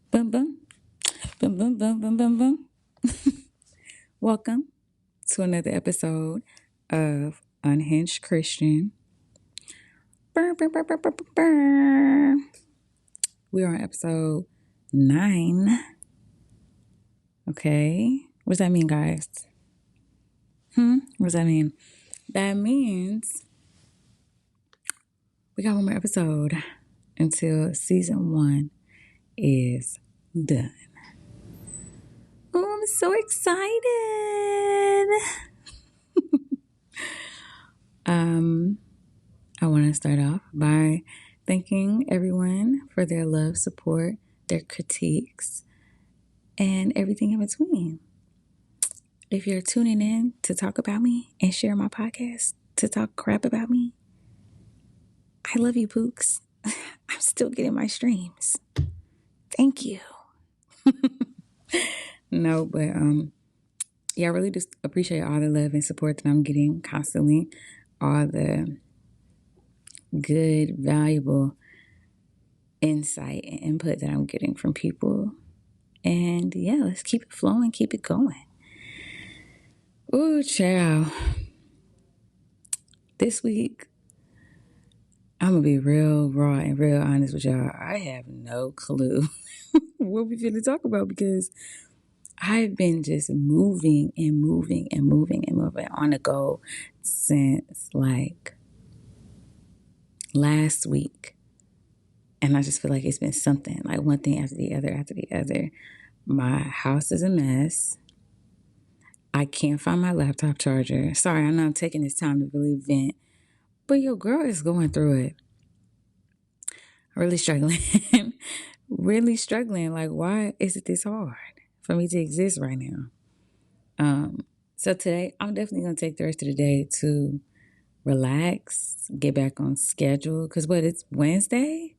Boom, boom, boom, boom, boom, boom, boom, boom. Welcome to another episode of Unhinged Christian. Burr, burr, burr, burr, burr, burr, burr. We're on episode 9. Okay. What does that mean, guys? What does that mean? That means we got one more episode until season 1 is done. Oh, I'm so excited. I want to start off by thanking everyone for their love, support, their critiques, and everything in between. If you're tuning in to talk about me and share my podcast to talk crap about me, I love you, Pooks. I'm still getting my streams. Thank you. No, but yeah, I really just appreciate all the love and support that I'm getting constantly, all the good, valuable insight and input that I'm getting from people. And yeah, let's keep it flowing, keep it going. Ooh, child. This week, I'm going to be real raw and real honest with y'all. I have no clue what we're going to talk about because I've been just moving and moving and moving and moving on the go since like last week. And I just feel like it's been something, like one thing after the other after the other. My house is a mess. I can't find my laptop charger. Sorry, I know I'm taking this time to really vent, but your girl is going through it. Really struggling. Really struggling. Like, why is it this hard for me to exist right now? So today, I'm definitely going to take the rest of the day to relax, get back on schedule. Because what, it's Wednesday?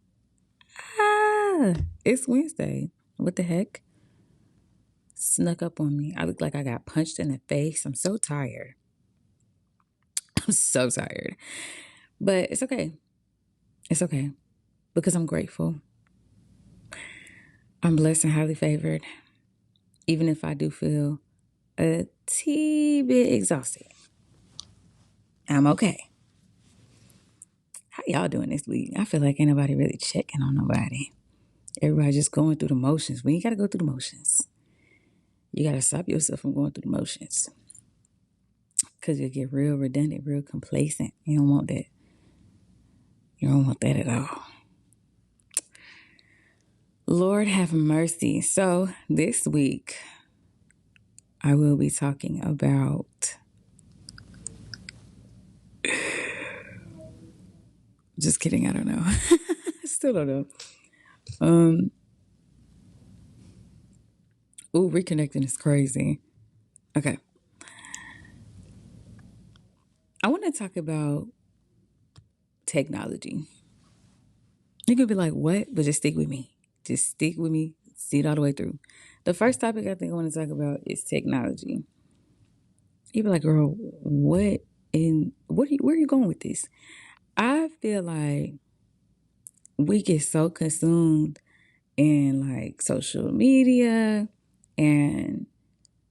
It's Wednesday. What the heck? Snuck up on me. I look like I got punched in the face. I'm so tired. I'm so tired. But it's okay. It's okay. Because I'm grateful. I'm blessed and highly favored. Even if I do feel a tee bit exhausted, I'm okay. How y'all doing this week? I feel like ain't nobody really checking on nobody. Everybody just going through the motions. We ain't got to go through the motions. You got to stop yourself from going through the motions. Because you'll get real redundant, real complacent. You don't want that. You don't want that at all. Lord have mercy. So this week, I will be talking about just kidding, I don't know. Still don't know. Ooh, reconnecting is crazy. Okay. I want to talk about technology. You could be like, what? But just stick with me. Just stick with me. See it all the way through. The first topic I think I want to talk about is technology. You be like, girl, where are you going with this? I feel like we get so consumed in like social media and,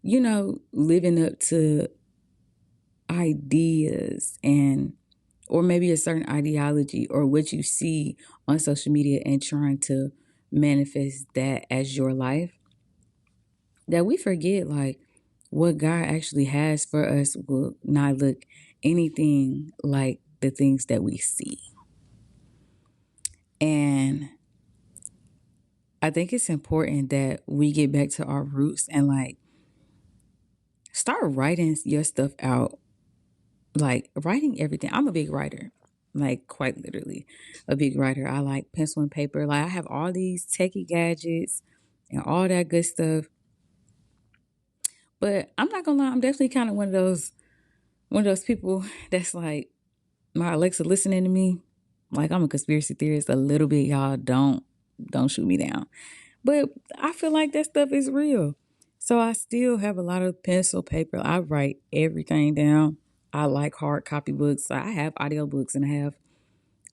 living up to ideas and or maybe a certain ideology or what you see on social media and trying to manifest that as your life, that we forget like what God actually has for us will not look anything like the things that we see. And I think it's important that we get back to our roots and like start writing your stuff out, like writing everything. I'm a big writer, like quite literally a big writer. I like pencil and paper. Like I have all these techie gadgets and all that good stuff. But I'm not gonna lie, I'm definitely kind of one of those people that's like my Alexa listening to me. Like I'm a conspiracy theorist a little bit, y'all. Don't shoot me down. But I feel like that stuff is real. So I still have a lot of pencil, paper. I write everything down. I like hard copy books. I have audiobooks and I have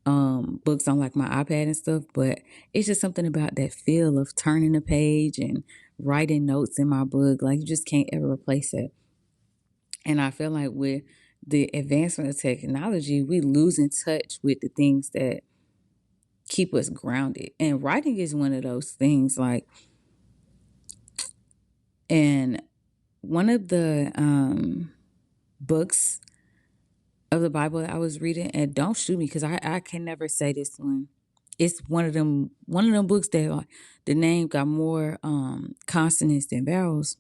books on like my iPad and stuff, but it's just something about that feel of turning a page and writing notes in my book. Like you just can't ever replace it. And I feel like with the advancement of technology, we lose in touch with the things that keep us grounded. And writing is one of those things. Like, and one of the books of the Bible that I was reading, and don't shoot me because I can never say this one. It's one of them books that like, the name got more consonants than vowels.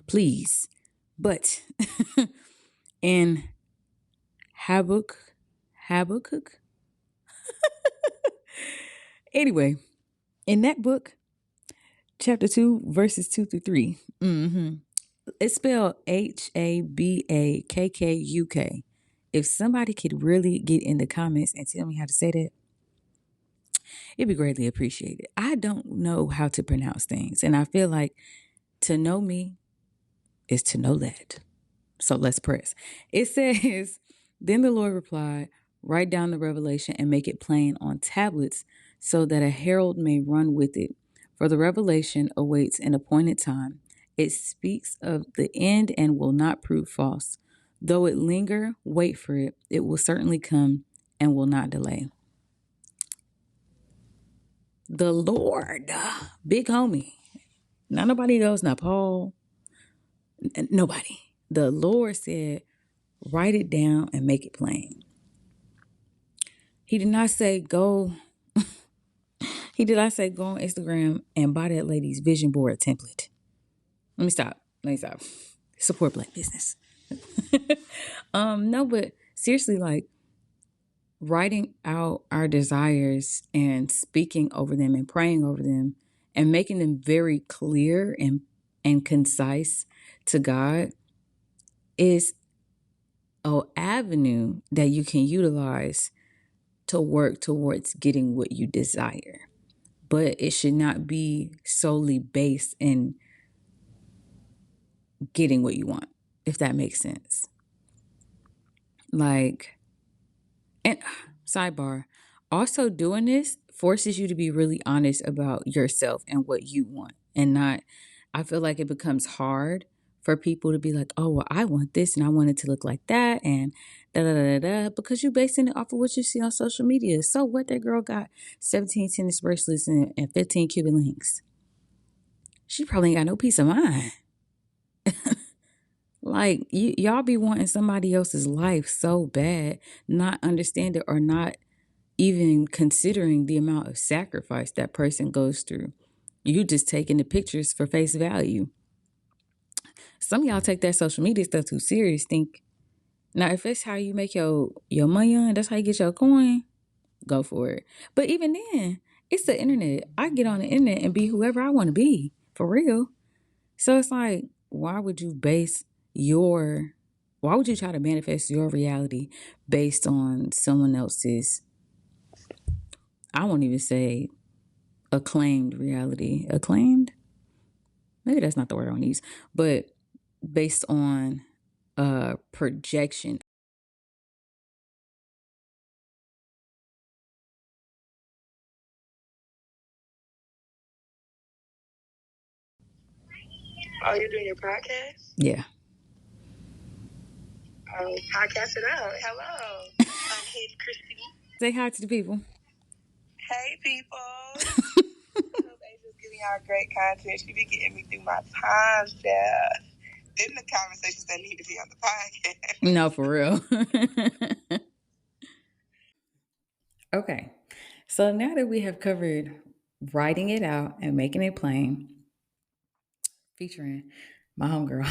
Please, but in Habakkuk. Anyway, in that book, chapter 2, verses 2 through 3. It's spelled Habakkuk. If somebody could really get in the comments and tell me how to say that, it'd be greatly appreciated. I don't know how to pronounce things, and I feel like to know me is to know that. So let's press. It says, Then the Lord replied, Write down the revelation and make it plain on tablets so that a herald may run with it. For the revelation awaits an appointed time. It speaks of the end and will not prove false. Though it linger, wait for it. It will certainly come and will not delay. The Lord, big homie. Not nobody else, not Paul, nobody. The Lord said, write it down and make it plain. He did not say go. He did not say go on Instagram and buy that lady's vision board template. Let me stop. Support Black business. No, but seriously, like writing out our desires and speaking over them and praying over them and making them very clear and concise to God is an avenue that you can utilize to work towards getting what you desire. But it should not be solely based in getting what you want, if that makes sense. Like, and sidebar, also doing this forces you to be really honest about yourself and what you want. And not, I feel like it becomes hard for people to be like, oh, well, I want this and I want it to look like that and da da da da, because you're basing it off of what you see on social media. So what, that girl got 17 tennis bracelets and 15 Cuban links. She probably ain't got no peace of mind. Like, y'all be wanting somebody else's life so bad, not understanding or not even considering the amount of sacrifice that person goes through. You just taking the pictures for face value. Some of y'all take that social media stuff too serious. Think, now if it's how you make your money on, that's how you get your coin, go for it. But even then, it's the internet. I get on the internet and be whoever I want to be, for real. So it's like, why would you try to manifest your reality based on someone else's, I won't even say acclaimed reality. Acclaimed? Maybe that's not the word I want to use. But based on projection. Oh, you're doing your podcast? Yeah. Podcast it up. Hello. I'm Hey Christy. Say hi to the people. Hey, people. Hope Angel's giving y'all great content. She be getting me through my time, Jeff. Then the conversations that need to be on the podcast. No, for real. Okay. So now that we have covered writing it out and making it plain, featuring my homegirl.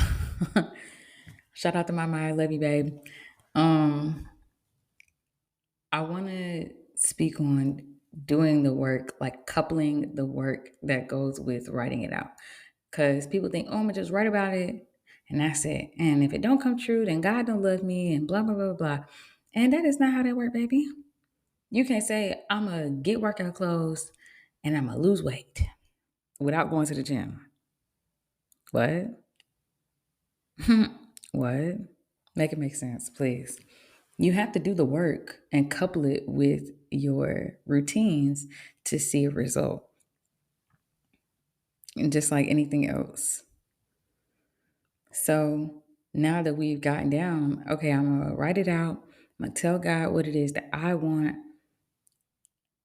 Shout out to Mama, I love you, babe. I want to speak on doing the work, like coupling the work that goes with writing it out. Because people think, oh, I'm going to just write about it and that's it. And if it don't come true, then God don't love me and blah, blah, blah, blah. And that is not how that works, baby. You can't say, I'm going to get workout clothes and I'm going to lose weight without going to the gym. What? What? Make it make sense, please. You have to do the work and couple it with your routines to see a result. And just like anything else. So now that we've gotten down, okay, I'm going to write it out. I'm going to tell God what it is that I want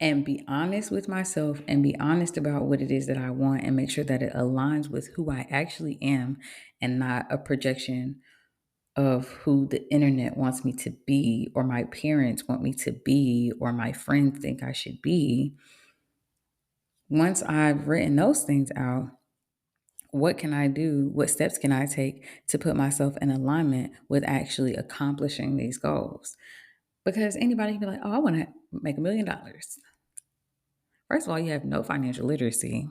and be honest with myself and be honest about what it is that I want and make sure that it aligns with who I actually am and not a projection of who the internet wants me to be or my parents want me to be or my friends think I should be. Once I've written those things out, what can I do? What steps can I take to put myself in alignment with actually accomplishing these goals? Because anybody can be like, oh, I want to make $1,000,000. First of all, you have no financial literacy.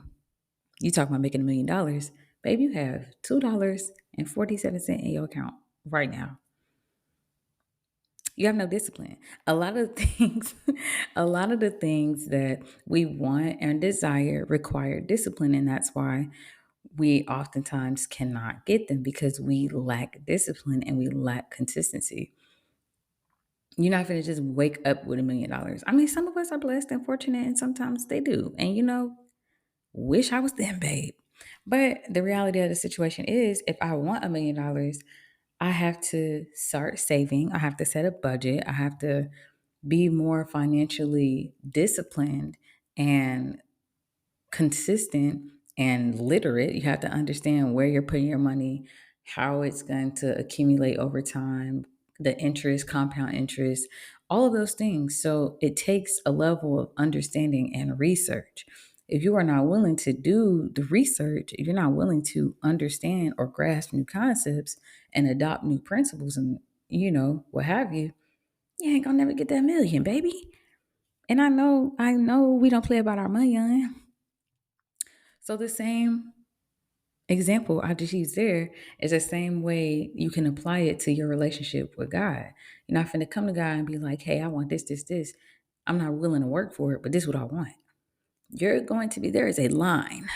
You talk about making $1,000,000, babe, you have $2.47 in your account right now. You have no discipline. A lot of things, a lot of the things that we want and desire require discipline. And that's why we oftentimes cannot get them because we lack discipline and we lack consistency. You're not going to just wake up with $1,000,000. I mean, some of us are blessed and fortunate, and sometimes they do. And, wish I was them, babe. But the reality of the situation is if I want $1,000,000, I have to start saving. I have to set a budget. I have to be more financially disciplined and consistent and literate. You have to understand where you're putting your money, how it's going to accumulate over time, the interest, compound interest, all of those things. So it takes a level of understanding and research. If you are not willing to do the research, if you're not willing to understand or grasp new concepts and adopt new principles and, what have you, you ain't gonna never get that million, baby. And I know we don't play about our money, on. So the same example I just used there is the same way you can apply it to your relationship with God. You're not finna come to God and be like, hey, I want this, this, this. I'm not willing to work for it, but this is what I want. You're going to be, there is a line.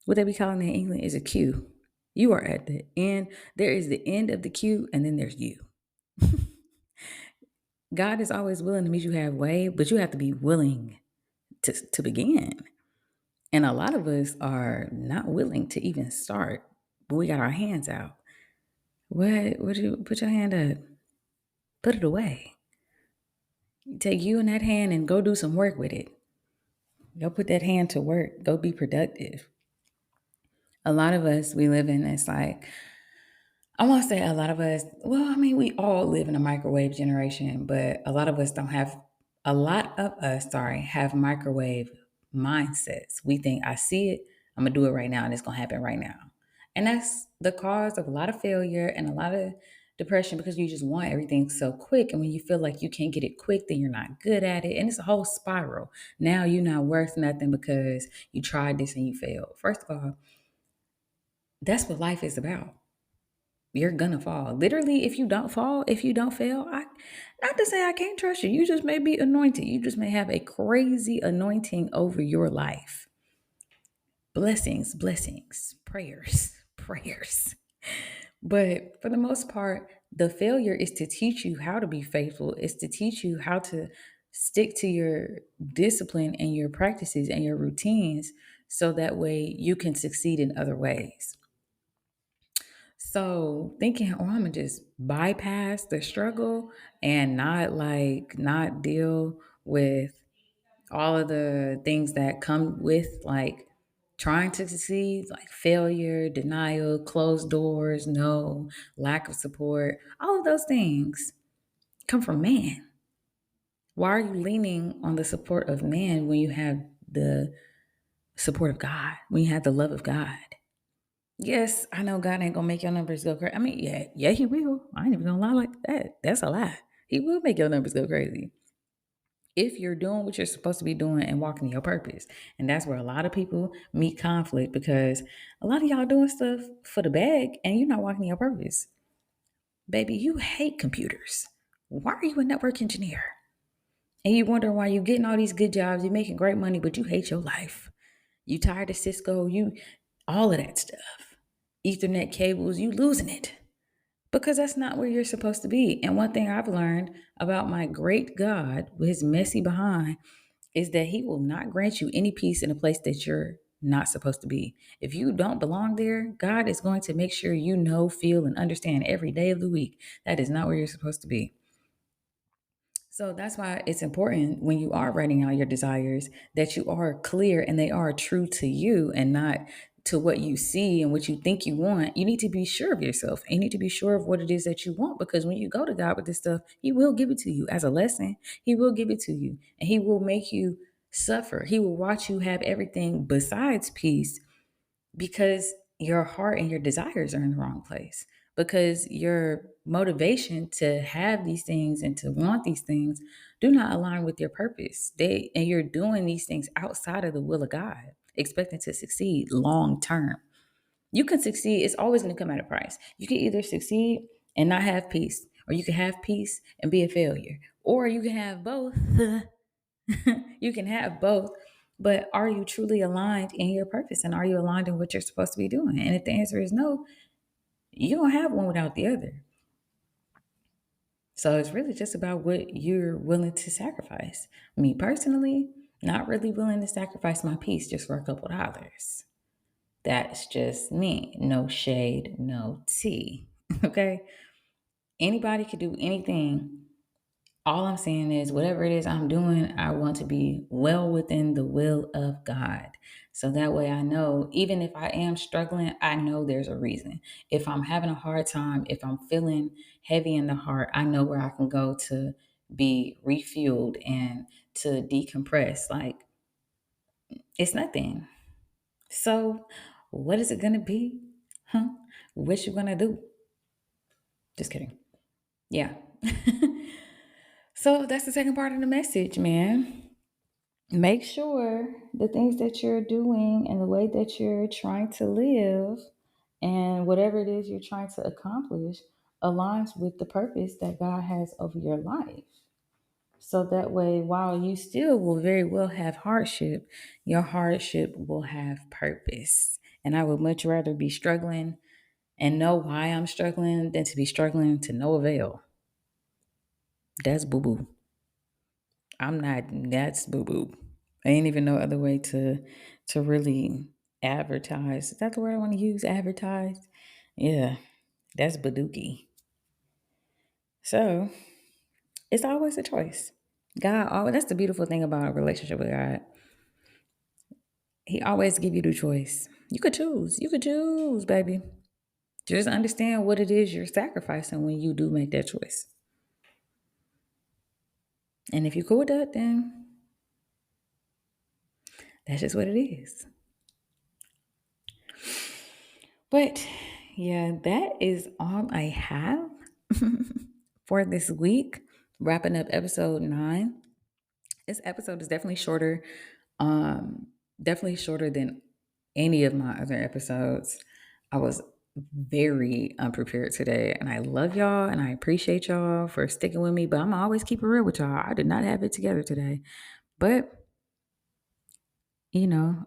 What they be calling in England is a queue. You are at the end. There is the end of the queue, and then there's you. God is always willing to meet you halfway, but you have to be willing to begin. And a lot of us are not willing to even start, but we got our hands out. What would you put your hand up? Put it away. Take you in that hand and go do some work with it. Go put that hand to work. Go be productive. A lot of us, we live in this I want to say a lot of us, well, I mean, we all live in a microwave generation, but a lot of us have microwave mindsets. We think, I see it, I'm going to do it right now, and it's going to happen right now. And that's the cause of a lot of failure and a lot of depression because you just want everything so quick. And when you feel like you can't get it quick, then you're not good at it. And it's a whole spiral. Now you're not worth nothing because you tried this and you failed. First of all, that's what life is about. You're gonna fall. Literally, if you don't fall, if you don't fail, not to say I can't trust you. You just may be anointed. You just may have a crazy anointing over your life. Blessings, prayers, prayers. But for the most part, the failure is to teach you how to be faithful. It's to teach you how to stick to your discipline and your practices and your routines so that way you can succeed in other ways. So thinking, oh, I'm gonna just bypass the struggle and not deal with all of the things that come with like trying to succeed, like failure, denial, closed doors, no, lack of support, all of those things come from man. Why are you leaning on the support of man when you have the support of God, when you have the love of God? Yes, I know God ain't gonna make your numbers go crazy. I mean, yeah, he will. I ain't even gonna lie like that. That's a lie. He will make your numbers go crazy if you're doing what you're supposed to be doing and walking your purpose. And that's where a lot of people meet conflict because a lot of y'all doing stuff for the bag and you're not walking your purpose. Baby, you hate computers. Why are you a network engineer? And you wonder why you're getting all these good jobs, you're making great money, but you hate your life. You tired of Cisco, all of that stuff. Ethernet cables, you losing it. because that's not where you're supposed to be. And one thing I've learned about my great God, with his messy behind, is that he will not grant you any peace in a place that you're not supposed to be. If you don't belong there, God is going to make sure you know, feel, and understand every day of the week that is not where you're supposed to be. So that's why it's important when you are writing out your desires that you are clear and they are true to you and not to what you see and what you think you want. You need to be sure of yourself. And you need to be sure of what it is that you want, because when you go to God with this stuff, he will give it to you as a lesson. He will give it to you and he will make you suffer. He will watch you have everything besides peace because your heart and your desires are in the wrong place, because your motivation to have these things and to want these things do not align with your purpose. And you're doing these things outside of the will of God, expecting to succeed long term. You can succeed, it's always going to come at a price. You can either succeed and not have peace, or you can have peace and be a failure, or you can have both. You can have both, but are you truly aligned in your purpose, and are you aligned in what you're supposed to be doing? And if the answer is no, you don't have one without the other. So it's really just about what you're willing to sacrifice. Me personally, not really willing to sacrifice my peace just for a couple dollars. That's just me. No shade, no tea. Okay? Anybody could do anything. All I'm saying is, whatever it is I'm doing, I want to be well within the will of God. So that way I know, even if I am struggling, I know there's a reason. If I'm having a hard time, if I'm feeling heavy in the heart, I know where I can go to be refueled and to decompress. Like, it's nothing. So, what is it going to be? Huh? What you going to do? Just kidding. Yeah. So that's the second part of the message, man. Make sure the things that you're doing and the way that you're trying to live and whatever it is you're trying to accomplish aligns with the purpose that God has over your life. So that way, while you still will very well have hardship, your hardship will have purpose. And I would much rather be struggling and know why I'm struggling than to be struggling to no avail. That's boo boo. That's boo boo. I ain't even no other way to really advertise. Is that the word I want to use? Advertise? Yeah, that's badookie. So it's always a choice. God always, that's the beautiful thing about a relationship with God. He always give you the choice. You could choose. You could choose, baby. Just understand what it is you're sacrificing when you do make that choice. And if you're cool with that, then that's just what it is. But yeah, that is all I have for this week. Wrapping up episode 9. This episode is definitely shorter. Definitely shorter than any of my other episodes. I was very unprepared today, and I love y'all and I appreciate y'all for sticking with me. But I'm always keep it real with y'all. I did not have it together today, but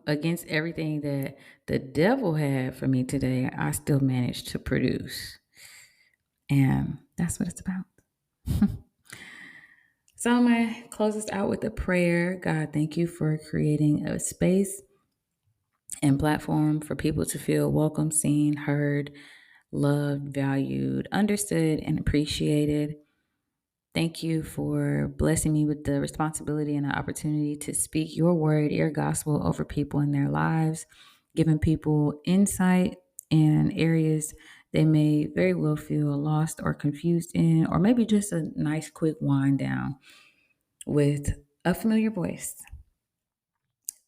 against everything that the devil had for me today, I still managed to produce. And that's what it's about. So I'm going to close this out with a prayer. God, thank you for creating a space and platform for people to feel welcome, seen, heard, loved, valued, understood, and appreciated. Thank you for blessing me with the responsibility and the opportunity to speak your word, your gospel over people in their lives, giving people insight in areas they may very well feel lost or confused in, or maybe just a nice quick wind down with a familiar voice.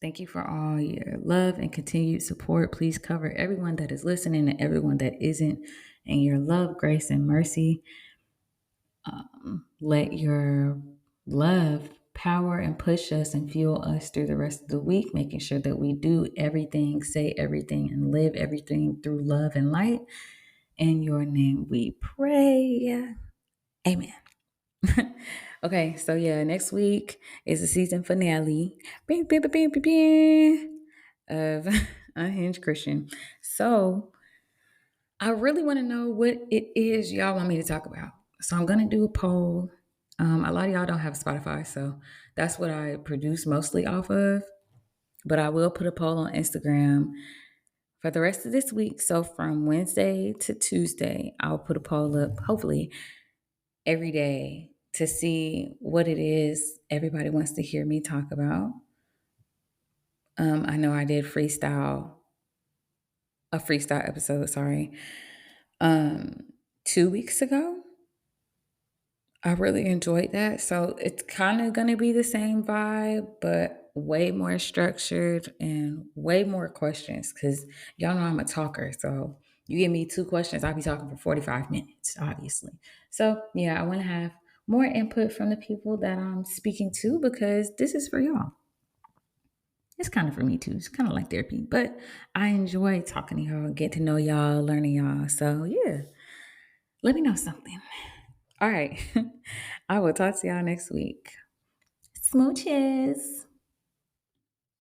Thank you for all your love and continued support. Please cover everyone that is listening and everyone that isn't in your love, grace, and mercy. Let your love power and push us and fuel us through the rest of the week, making sure that we do everything, say everything, and live everything through love and light. In your name we pray. Amen. Okay, so yeah, next week is the season finale of Unhinged Christian. So I really want to know what it is y'all want me to talk about. So I'm gonna do a poll. A lot of y'all don't have Spotify, so that's what I produce mostly off of. But I will put a poll on Instagram for the rest of this week. So from Wednesday to Tuesday, I'll put a poll up, hopefully every day, to see what it is everybody wants to hear me talk about. I know I did a freestyle episode, sorry, 2 weeks ago. I really enjoyed that. So it's kind of going to be the same vibe, but way more structured and way more questions because y'all know I'm a talker. So you give me 2 questions, I'll be talking for 45 minutes, obviously. So yeah, I want to have more input from the people that I'm speaking to because this is for y'all. It's kind of for me too. It's kind of like therapy, but I enjoy talking to y'all, get to know y'all, learning y'all. So yeah, let me know something. All right. I will talk to y'all next week. Smooches.